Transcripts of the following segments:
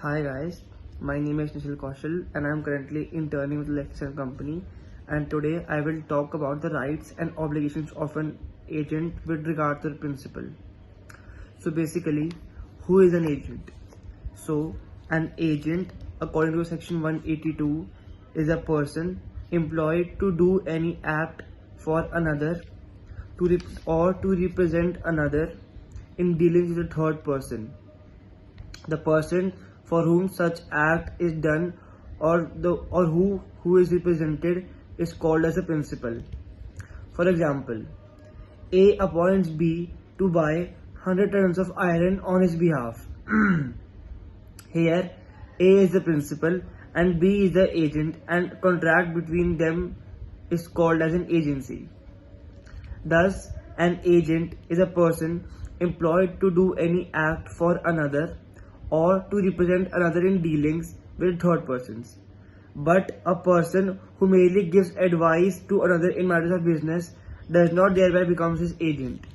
Hi guys, my name is Nishil Kaushal and I am currently interning with Lexington Company, and today I will talk about the rights and obligations of an agent with regard to the principal. So basically, who is an agent? So an agent, according to section 182, is a person employed to do any act for another or to represent another in dealings with a third person. The person for whom such act is done or who is represented is called as a principal. For example, A appoints B to buy 100 tons of iron on his behalf. Here, A is the principal and B is the agent, and contract between them is called as an agency. Thus, an agent is a person employed to do any act for another or to represent another in dealings with third persons. But a person who merely gives advice to another in matters of business does not thereby become his agent.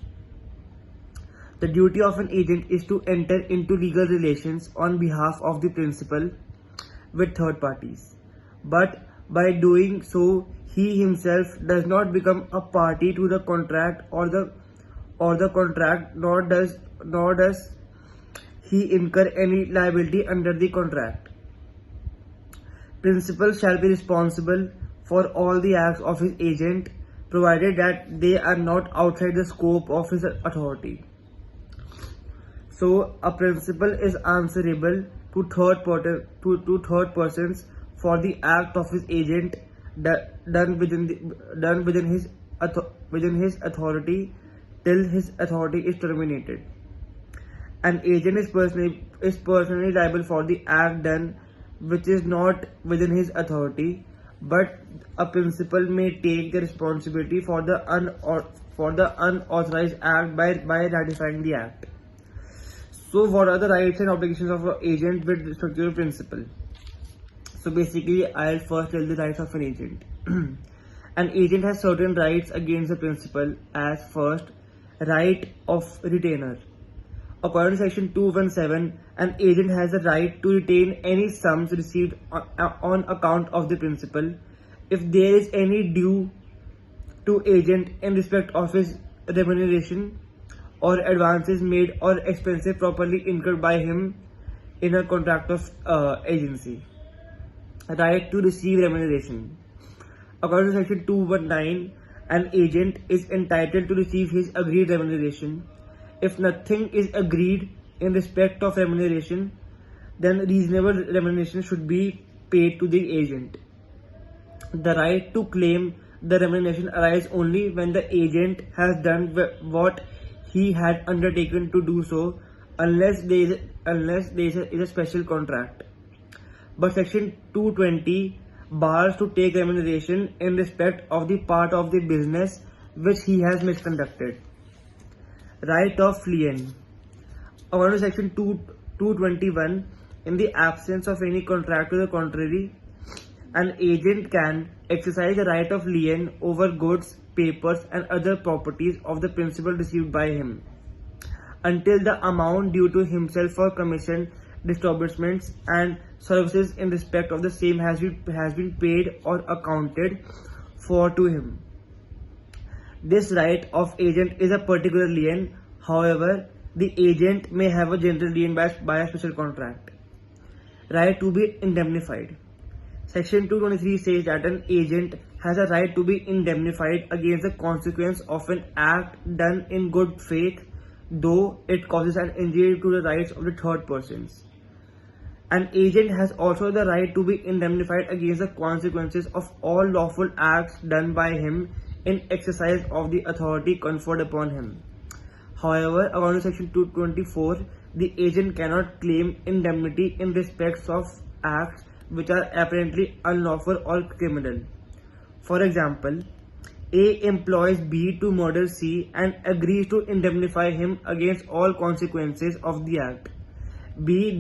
The duty of an agent is to enter into legal relations on behalf of the principal with third parties. But by doing so, he himself does not become a party to the contract or the contract, nor does he incur any liability under the contract. Principal shall be responsible for all the acts of his agent, provided that they are not outside the scope of his authority. So, a principal is answerable to third persons for the act of his agent done within his authority till his authority is terminated. An agent is personally liable for the act done which is not within his authority, but a principal may take the responsibility for the unauthorized act by ratifying the act. So, what are the rights and obligations of an agent with respect to the principal? So basically, I'll first tell the rights of an agent. An agent has certain rights against the principal, as first, right of retainer. According to section 217, an agent has the right to retain any sums received on account of the principal if there is any due to agent in respect of his remuneration or advances made or expenses properly incurred by him in a contract of agency. Right to receive remuneration. According to section 219, an agent is entitled to receive his agreed remuneration. If nothing is agreed in respect of remuneration, then reasonable remuneration should be paid to the agent. The right to claim the remuneration arises only when the agent has done what he had undertaken to do so, unless there is a special contract. But section 220 bars to take remuneration in respect of the part of the business which he has misconducted. Right of lien. According to section 221, in the absence of any contract to the contrary, an agent can exercise the right of lien over goods, papers and other properties of the principal received by him, until the amount due to himself for commission, disbursements and services in respect of the same has been paid or accounted for to him. This right of agent is a particular lien. However, the agent may have a general lien by a special contract. Right to be indemnified. Section 223 says that an agent has a right to be indemnified against the consequence of an act done in good faith, though it causes an injury to the rights of the third persons. An agent has also the right to be indemnified against the consequences of all lawful acts done by him in exercise of the authority conferred upon him. However, according to section 224, the agent cannot claim indemnity in respect of acts which are apparently unlawful or criminal. For example, A employs B to murder C and agrees to indemnify him against all consequences of the act. B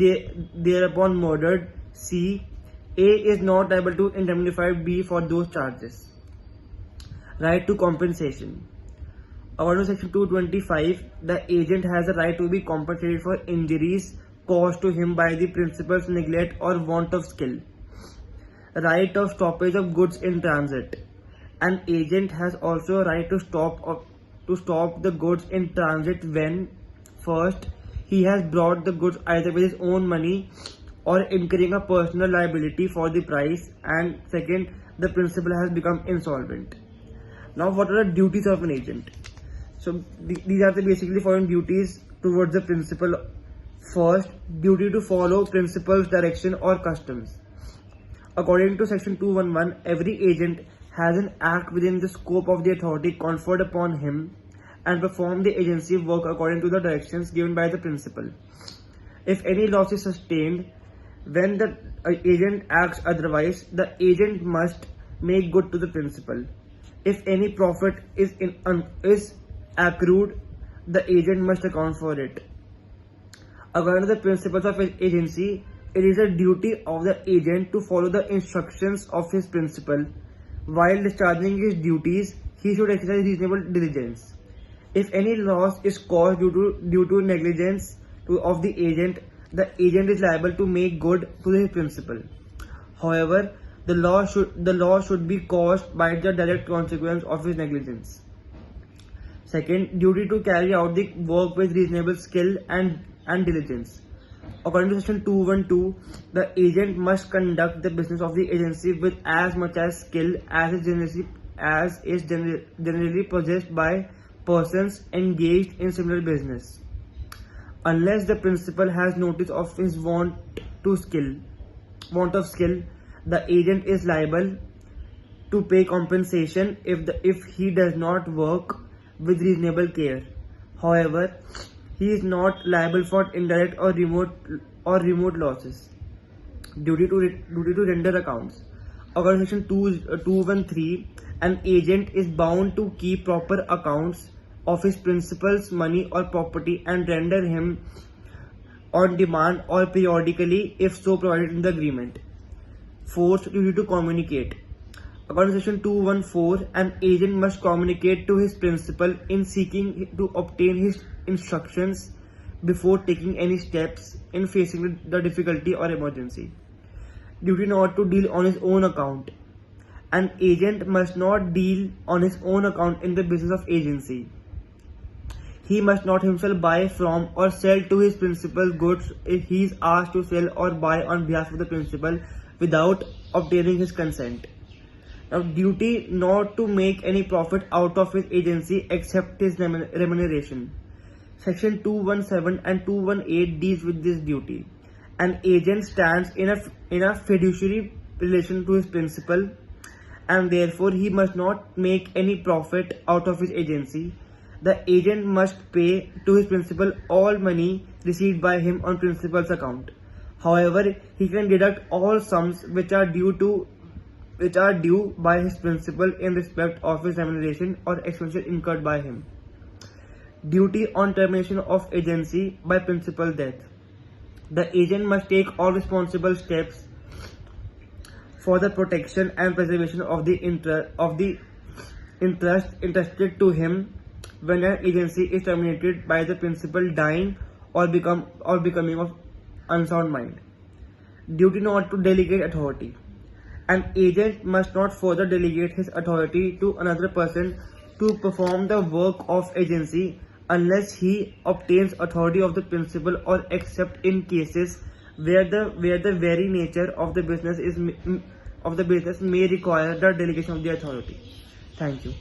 thereupon murdered C. A is not able to indemnify B for those charges. Right to compensation. According to section 225, the agent has a right to be compensated for injuries caused to him by the principal's neglect or want of skill. Right of stoppage of goods in transit. An agent has also a right to stop the goods in transit when, first, he has brought the goods either with his own money or incurring a personal liability for the price, and second, the principal has become insolvent. Now, what are the duties of an agent? So these are the basically following duties towards the principal. First, duty to follow principal's direction or customs. According to section 211, every agent has an act within the scope of the authority conferred upon him and perform the agency work according to the directions given by the principal. If any loss is sustained when the agent acts otherwise, the agent must make good to the principal. If any profit is accrued, the agent must account for it. According to the principles of agency, it is a duty of the agent to follow the instructions of his principal. While discharging his duties, he should exercise reasonable diligence. If any loss is caused due to negligence of the agent is liable to make good to his principal. However, the loss should be caused by the direct consequence of his negligence. Second, duty to carry out the work with reasonable skill and diligence. According to section 212, the agent must conduct the business of the agency with as much as skill as is generally possessed by persons engaged in similar business. Unless the principal has notice of his want of skill, the agent is liable to pay compensation if he does not work with reasonable care. However, he is not liable for indirect or remote losses. Duty to render accounts. According to section 213, an agent is bound to keep proper accounts of his principal's money or property and render him on demand or periodically if so provided in the agreement. Fourth, duty to communicate. According to section 214, an agent must communicate to his principal in seeking to obtain his instructions before taking any steps in facing the difficulty or emergency. Duty not to deal on his own account. An agent must not deal on his own account in the business of agency. He must not himself buy from or sell to his principal goods if he is asked to sell or buy on behalf of the principal without obtaining his consent. Now, duty not to make any profit out of his agency except his remuneration. Section 217 and 218 deals with this duty. An agent stands in a fiduciary relation to his principal, and therefore he must not make any profit out of his agency. The agent must pay to his principal all money received by him on principal's account. However, he can deduct all sums which are due by his principal in respect of his remuneration or expenses incurred by him. Duty on termination of agency by principal death. The agent must take all responsible steps for the protection and preservation of the interest entrusted to him when an agency is terminated by the principal dying or becoming of unsound mind. Duty not to delegate authority. An agent must not further delegate his authority to another person to perform the work of agency unless he obtains authority of the principal or except in cases where the very nature of the business may require the delegation of the authority. Thank you.